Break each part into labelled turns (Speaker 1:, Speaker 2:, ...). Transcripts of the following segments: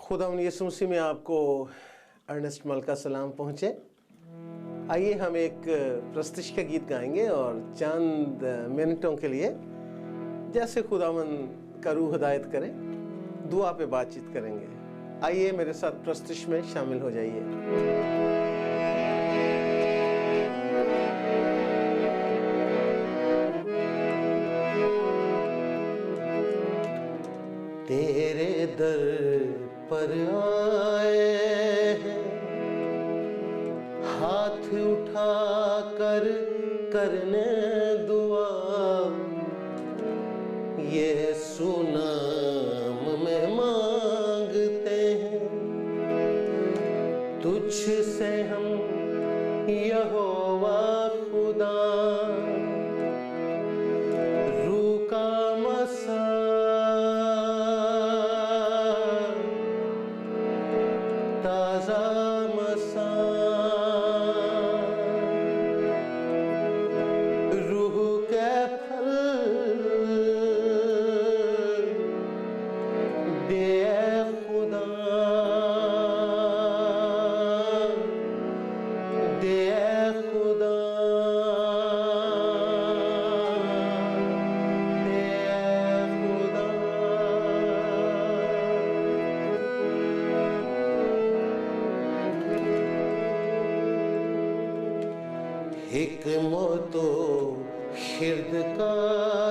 Speaker 1: खुदावंद यीशु मसीह में आपको अर्नेस्ट मल का सलाम पहुँचे। आइए हम एक प्रस्तुति का गीत गाएंगे और चंद मिनटों के लिए जैसे खुदावंद का रूह हिदायत करे दुआ पे बातचीत करेंगे। आइए मेरे साथ प्रस्तुति में शामिल हो जाइए। तेरे दर पर आए हैं, हाथ उठा कर करने दुआ, ये सुनाम में मांगते हैं, तुझ से हम यहोवा खुदा रूह का मसा ताजा मसा रूह के फल दे खुदा दे खुदा हिकमतो खिर्द का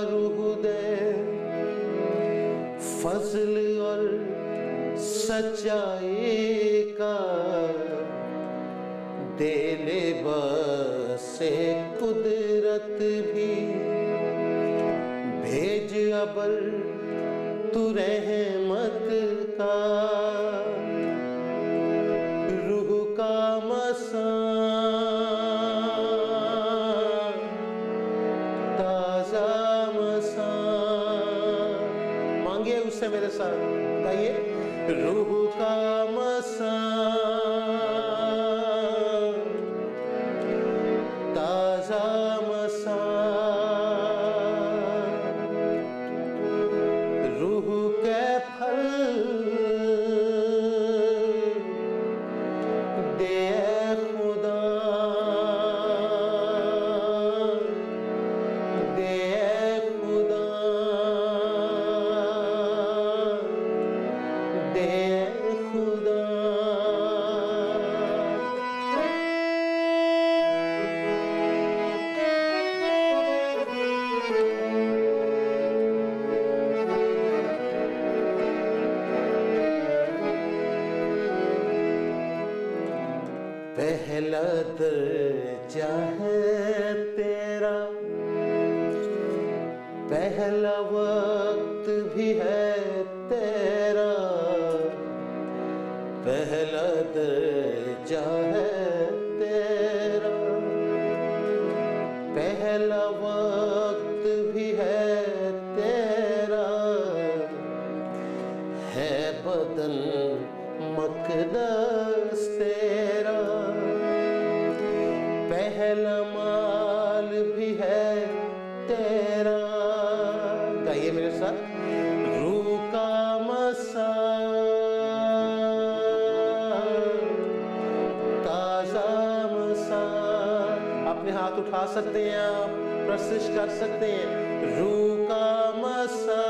Speaker 1: रूह दे, फजल और सच्चाई का दे लिबासे कुदरत भी, भेज अबर तू रहमत का रूह का मसा मांगिए उससे मेरे साथ गाइए। रूह का मसा ताजा मसा रूह के फल दे खुदा दे खुदा दे खुदा। पहला दर्जा है तेरा, पहला वक्त भी है तेरा, पहला दर्जा है तेरा, पहला वक्त भी है तेरा, है बदन मक़दस तेरा, पहला माल भी है तेरा। गाइए मेरे साथ। रूह का मसा ताजा मसा, अपने हाथ उठा सकते हैं आप, प्रस्तुत कर सकते हैं। रूह का मसा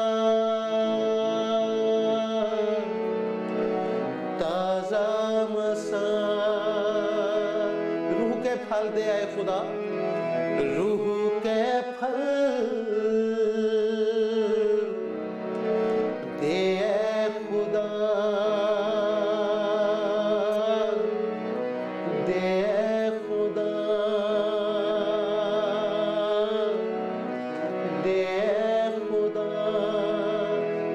Speaker 1: ताजा मसा रूह के फल दे आए खुदा, रूह के फल दे खुदा दे खुदा दे खुदा।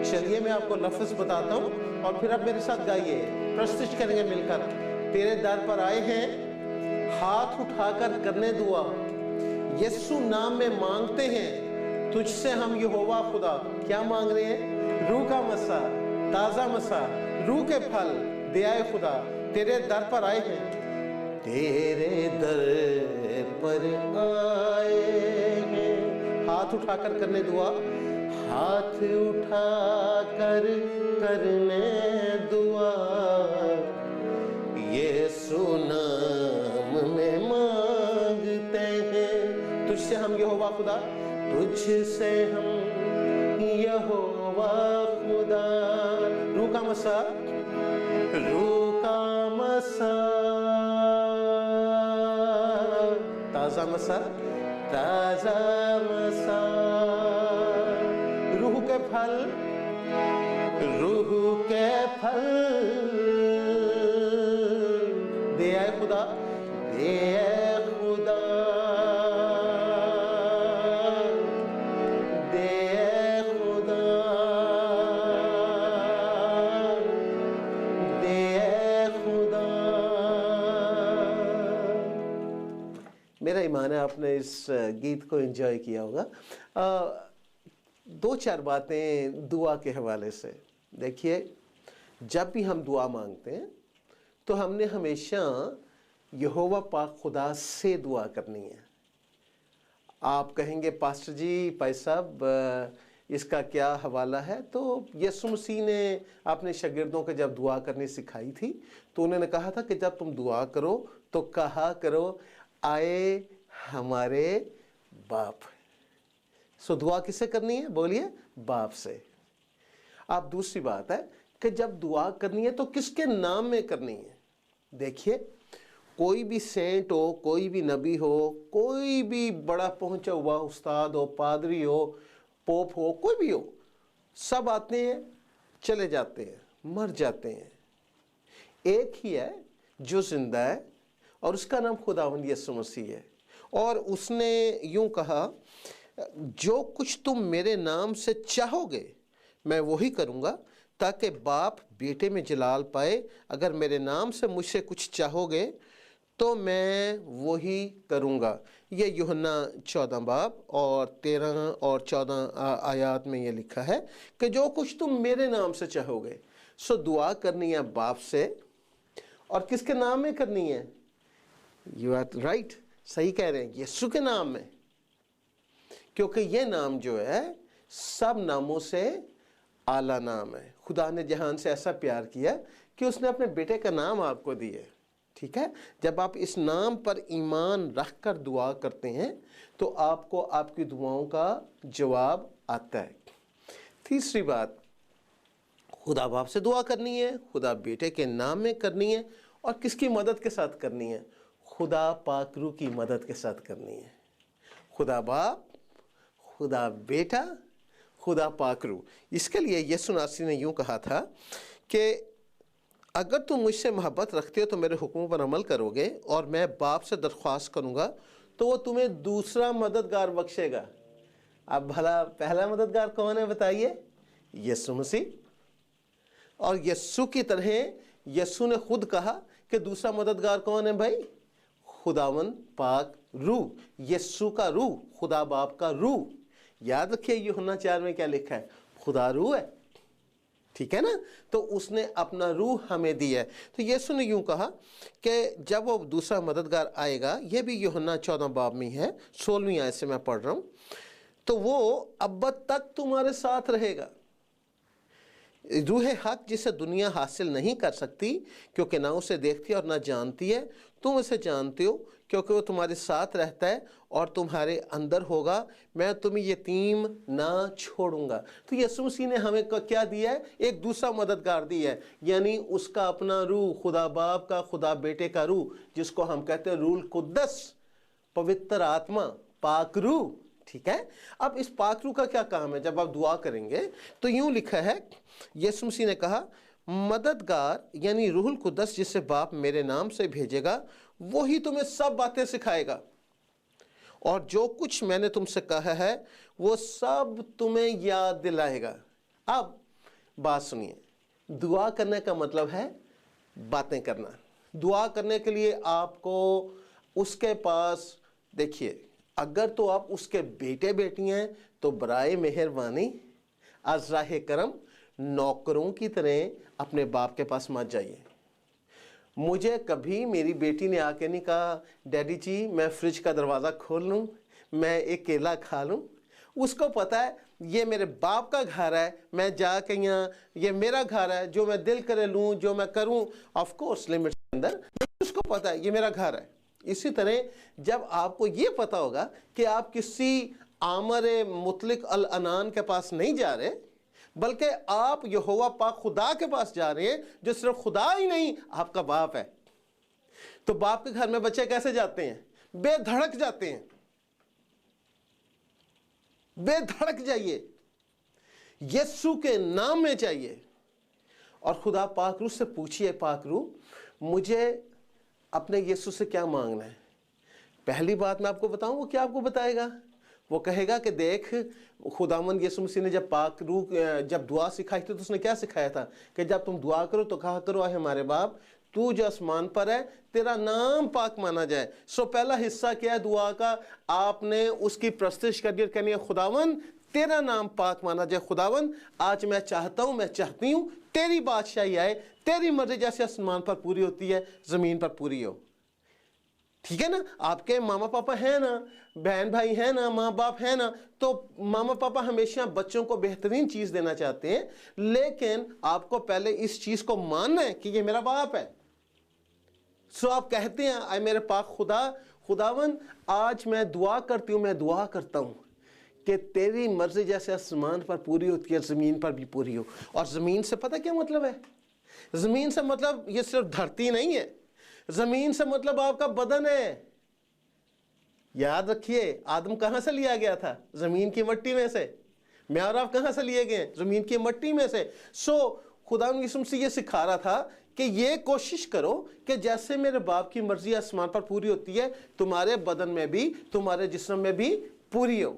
Speaker 1: चलिए मैं आपको लफ्ज़ बताता हूँ और फिर आप मेरे साथ गाइए, प्रस्तुत करेंगे मिलकर। तेरे दर पर आए हैं, हाथ उठाकर करने दुआ, यीशु नाम में मांगते हैं, तुझसे हम यहोवा खुदा क्या मांग रहे हैं? रूह का मसा ताज़ा मसा रूह के फल दे आए खुदा, तेरे दर पर आए हैं, तेरे दर पर आए हैं। हाथ उठाकर करने दुआ, हाथ उठा कर करने दुआ, खुदा, तुझसे हम यहोवा खुदा। रूह का मसा, रूह का मसा, ताजा मसा, ताजा मसा, रूह के फल, रूह के फल दे आए खुदा, दे आए खुदा, दे आए खुदा, दे आए खुदा। मेरा ईमान है आपने इस गीत को एंजॉय किया होगा। दो चार बातें दुआ के हवाले से। देखिए, जब भी हम दुआ मांगते हैं तो हमने हमेशा यहोवा पाक खुदा से दुआ करनी है। आप कहेंगे पास्टर जी, भाई साहब इसका क्या हवाला है? तो यीशु मसीह ने अपने शागिर्दों को जब दुआ करनी सिखाई थी तो उन्होंने कहा था कि जब तुम दुआ करो तो कहा करो, आए हमारे बाप। सो दुआ किससे करनी है? बोलिए, बाप से। अब दूसरी बात है कि जब दुआ करनी है तो किसके नाम में करनी है? देखिए, कोई भी सेंट हो, कोई भी नबी हो, कोई भी बड़ा पहुंचा हुआ उस्ताद हो, पादरी हो, पोप हो, कोई भी हो, सब आते हैं, चले जाते हैं, मर जाते हैं। एक ही है जो जिंदा है और उसका नाम खुदावंद यीशु मसीह है। और उसने यूं कहा, जो कुछ तुम मेरे नाम से चाहोगे मैं वही करूंगा, ताकि बाप बेटे में जलाल पाए। अगर मेरे नाम से मुझसे कुछ चाहोगे तो मैं वही करूंगा। ये यूहन्ना 14 बाब और 13 और 14 आयात में ये लिखा है कि जो कुछ तुम मेरे नाम से चाहोगे। सो दुआ करनी है बाप से, और किसके नाम में करनी है? यू आर राइट, सही कह रहे हैं, यीशु के नाम में। क्योंकि ये नाम जो है सब नामों से आला नाम है। खुदा ने जहान से ऐसा प्यार किया कि उसने अपने बेटे का नाम आपको दिए। ठीक है, जब आप इस नाम पर ईमान रख कर दुआ करते हैं तो आपको आपकी दुआओं का जवाब आता है। तीसरी बात, खुदा बाप से दुआ करनी है, खुदा बेटे के नाम में करनी है, और किसकी मदद के साथ करनी है? खुदा पाकरू की मदद के साथ करनी है। खुदा बाप, खुदा बेटा, खुदा पाकरू। इसके लिए यीशु नासरी ने यूं कहा था कि अगर तुम मुझसे मोहब्बत रखते हो तो मेरे हुक्मों पर अमल करोगे, और मैं बाप से दरख्वास्त करूंगा तो वो तुम्हें दूसरा मददगार बख्शेगा। अब भला पहला मददगार कौन है बताइए? यीशु मसीह। और यीशु की तरह यीशु ने खुद कहा कि दूसरा मददगार कौन है भाई? खुदावंद पाक रूह, यीशु का रूह, खुदा बाप का रूह। याद रखिए यूहन्ना 4 में क्या लिखा है? खुदा रूह है। ठीक है ना? तो उसने अपना रूह हमें दिया है। तो यीशु ने यूं कहा कि जब वो दूसरा मददगार आएगा, ये भी यूहन्ना 14 बाब में है, 16वीं आयत से मैं पढ़ रहा हूं, तो वो अब तक तुम्हारे साथ रहेगा। रूह हक जिसे दुनिया हासिल नहीं कर सकती क्योंकि ना उसे देखती और ना जानती है, तुम उसे जानते हो क्योंकि वो तुम्हारे साथ रहता है और तुम्हारे अंदर होगा। मैं तुम्हें यतीम ना छोड़ूंगा। तो यीशु मसीह ने हमें क्या दिया है? एक दूसरा मददगार दिया है, यानी उसका अपना रूह, खुदा बाप का, खुदा बेटे का रूह, जिसको हम कहते हैं रूल कुद्दस, पवित्र आत्मा, पाक रूह। ठीक है, अब इस पाक रूह का क्या काम है? जब आप दुआ करेंगे तो यूं लिखा है, यीशु मसीह ने कहा, मददगार यानी रूहुल कुद्दस जिसे बाप मेरे नाम से भेजेगा वही तुम्हें सब बातें सिखाएगा और जो कुछ मैंने तुमसे कहा है वो सब तुम्हें याद दिलाएगा। अब बात सुनिए, दुआ करने का मतलब है बातें करना। दुआ करने के लिए आपको उसके पास, देखिए, अगर तो आप उसके बेटे बेटी हैं तो बराए मेहरबानी अज़राहे करम नौकरों की तरह अपने बाप के पास मत जाइए। मुझे कभी मेरी बेटी ने आके नहीं कहा, डैडी जी मैं फ्रिज का दरवाज़ा खोल लूँ, मैं एक केला खा लूँ। उसको पता है ये मेरे बाप का घर है, मैं जाके यहाँ, ये मेरा घर है, जो मैं दिल करे लूँ, जो मैं करूँ ऑफ कोर्स लिमिट के अंदर, उसको पता है ये मेरा घर है। इसी तरह जब आपको ये पता होगा कि आप किसी आमर मुतलिक अल अनान के पास नहीं जा रहे, बल्कि आप यहोवा पाक खुदा के पास जा रहे हैं, जो सिर्फ खुदा ही नहीं आपका बाप है। तो बाप के घर में बच्चे कैसे जाते हैं? बेधड़क जाते हैं। बेधड़क जाइए, यीशु के नाम में चाहिए। और खुदा पाक रूह से पूछिए, पाक रूह मुझे अपने यीशु से क्या मांगना है? पहली बात मैं आपको बताऊं, वो क्या आपको बताएगा? वो कहेगा कि देख, खुदावंद यीशु मसीह ने जब पाक रूह जब दुआ सिखाई थी तो उसने क्या सिखाया था कि जब तुम दुआ करो तो कहा करो, आए हमारे बाप तू जो आसमान पर है, तेरा नाम पाक माना जाए। सो पहला हिस्सा क्या है दुआ का? आपने उसकी प्रस्तुति करनी करनी है, खुदावन तेरा नाम पाक माना जाए। खुदावन आज मैं चाहता हूं, मैं चाहती हूं तेरी बादशाही आए, तेरी मर्जी जैसे आसमान पर पूरी होती है जमीन पर पूरी हो। ठीक है ना? आपके मामा पापा है ना, बहन भाई है ना, माँ बाप है ना, तो मामा पापा हमेशा बच्चों को बेहतरीन चीज देना चाहते हैं, लेकिन आपको पहले इस चीज को मानना है कि ये मेरा बाप है। सो आप कहते हैं, आए मेरे पाक खुदा, खुदावन आज मैं दुआ करती हूं, मैं दुआ करता हूं कि तेरी मर्जी जैसे आसमान पर पूरी होती है जमीन पर भी पूरी हो। और जमीन से पता क्या मतलब है? जमीन से मतलब ये सिर्फ धरती नहीं है, जमीन से मतलब आपका बदन है। याद रखिए, आदम कहां से लिया गया था? जमीन की मिट्टी में से। मैं और आप कहां से लिए गए? जमीन की मिट्टी में से। सो खुदा यीशु मसीह ये सिखा रहा था कि ये कोशिश करो कि जैसे मेरे बाप की मर्जी आसमान पर पूरी होती है, तुम्हारे बदन में भी, तुम्हारे जिस्म में भी पूरी हो।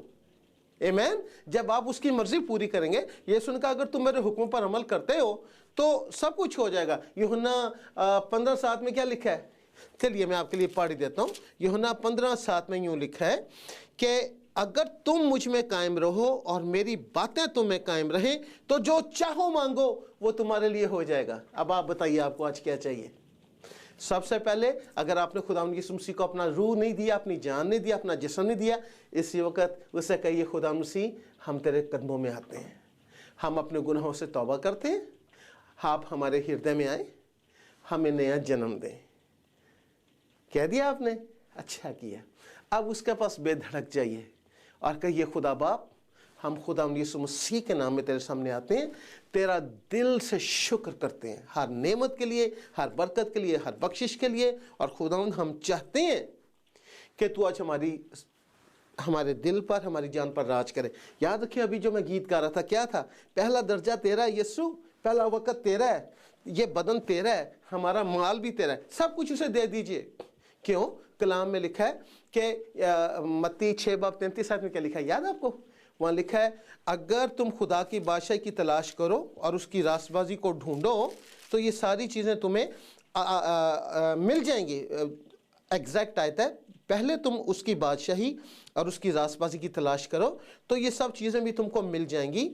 Speaker 1: आमीन। जब आप उसकी मर्जी पूरी करेंगे, ये सुनकर अगर तुम मेरे हुक्मों पर अमल करते हो तो सब कुछ हो जाएगा। यूहन्ना 15:7 में क्या लिखा है? चलिए मैं आपके लिए पढ़ देता हूं। यूहन्ना 15:7 में यूं लिखा है कि अगर तुम मुझ में कायम रहो और मेरी बातें तुम में कायम रहें तो जो चाहो मांगो वो तुम्हारे लिए हो जाएगा। अब आप बताइए आपको आज क्या चाहिए? सबसे पहले अगर आपने खुदावंद यीशु मसीह को अपना रूह नहीं दिया, अपनी जान नहीं दिया, अपना जिस्म नहीं दिया, इसी वक्त उससे कहिए खुदावंद मसीह हम तेरे कदमों में आते हैं, हम अपने गुनाहों से तौबा करते हैं, आप हमारे हृदय में आए, हमें नया जन्म दें। कह दिया आपने, अच्छा किया। अब उसके पास बेधड़क जाइए और कहिए खुदा बाप, हम खुदावंद यीशु मसीह के नाम में तेरे सामने आते हैं, तेरा दिल से शुक्र करते हैं हर नेमत के लिए, हर बरकत के लिए, हर बख्शिश के लिए। और खुदावंद हम चाहते हैं कि तू आज हमारे दिल पर, हमारी जान पर राज करे। याद रखिए अभी जो मैं गीत गा रहा था क्या था? पहला दर्जा तेरा है यीशु, पहला वक्त तेरा है, ये बदन तेरा है, हमारा माल भी तेरा है, सब कुछ उसे दे दीजिए। क्यों? कलाम में लिखा है कि मत्ती 6:33 में क्या लिखा है याद आपको? वहाँ लिखा है अगर तुम खुदा की बादशाही की तलाश करो और उसकी रास्तबाजी को ढूंढो तो ये सारी चीज़ें तुम्हें मिल जाएंगी। एग्जैक्ट आयत है, पहले तुम उसकी बादशाही और उसकी रास्तबाजी की तलाश करो तो ये सब चीज़ें भी तुमको मिल जाएंगी।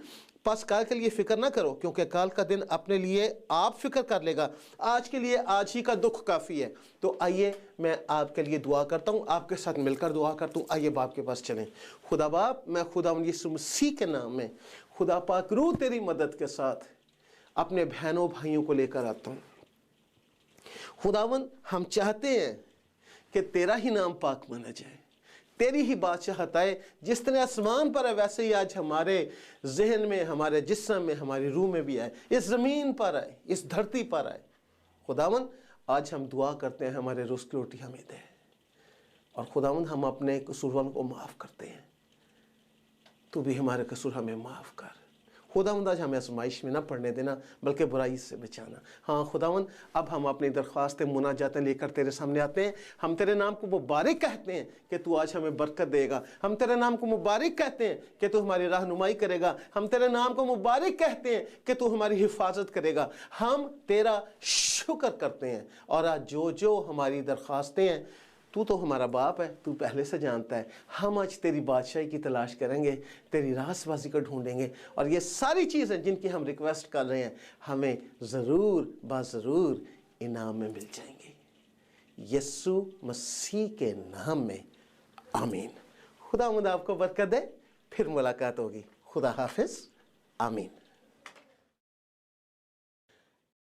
Speaker 1: बस काल के लिए फिक्र ना करो, क्योंकि काल का दिन अपने लिए आप फिक्र कर लेगा। आज के लिए आज ही का दुख काफ़ी है। तो आइए मैं आपके लिए दुआ करता हूँ, आपके साथ मिलकर दुआ करता हूँ। आइए बाप के पास चलें। खुदा बाप, मैं खुदावंद यीशु मसीह के नाम में खुदा पाक रूह तेरी मदद के साथ अपने बहनों भाइयों को लेकर आता हूँ। खुदावंद हम चाहते हैं कि तेरा ही नाम पाक माना जाए, तेरी ही बादशाहत आए। जिस तरह आसमान पर है वैसे ही आज हमारे जहन में, हमारे जिस्म में, हमारी रूह में भी आए, इस ज़मीन पर आए, इस धरती पर आए। खुदावंद आज हम दुआ करते हैं हमारे रोज़ की रोटी हमें दे। और खुदावंद हम अपने कसूरवारों को माफ़ करते हैं, तू भी हमारे कसूर हमें माफ़ कर। खुदावंद आज हमें आज़माइश में ना पड़ने देना, बल्कि बुराई से बचाना। हाँ खुदावंद, अब हम अपनी दरख्वास्तें मुनाजातें लेकर तेरे सामने आते हैं। हम तेरे नाम को मुबारक कहते हैं कि तू आज हमें बरकत देगा। हम तेरे नाम को मुबारक कहते हैं कि तू हमारी रहनुमाई करेगा। हम तेरे नाम को मुबारक कहते हैं कि तू हमारी हिफाजत करेगा। हम तेरा शुक्र करते हैं। और आज जो जो हमारी दरख्वास्तें हैं, तू तो हमारा बाप है, तू पहले से जानता है। हम आज तेरी बादशाही की तलाश करेंगे, तेरी रास्तबाजी को ढूंढेंगे, और ये सारी चीज़ें जिनकी हम रिक्वेस्ट कर रहे हैं हमें ज़रूर बाज़रूर इनाम में मिल जाएंगी। यीशु मसीह के नाम में आमीन। खुदावंद आपको बरकत दे। फिर मुलाकात होगी। खुदा हाफिज़। आमीन।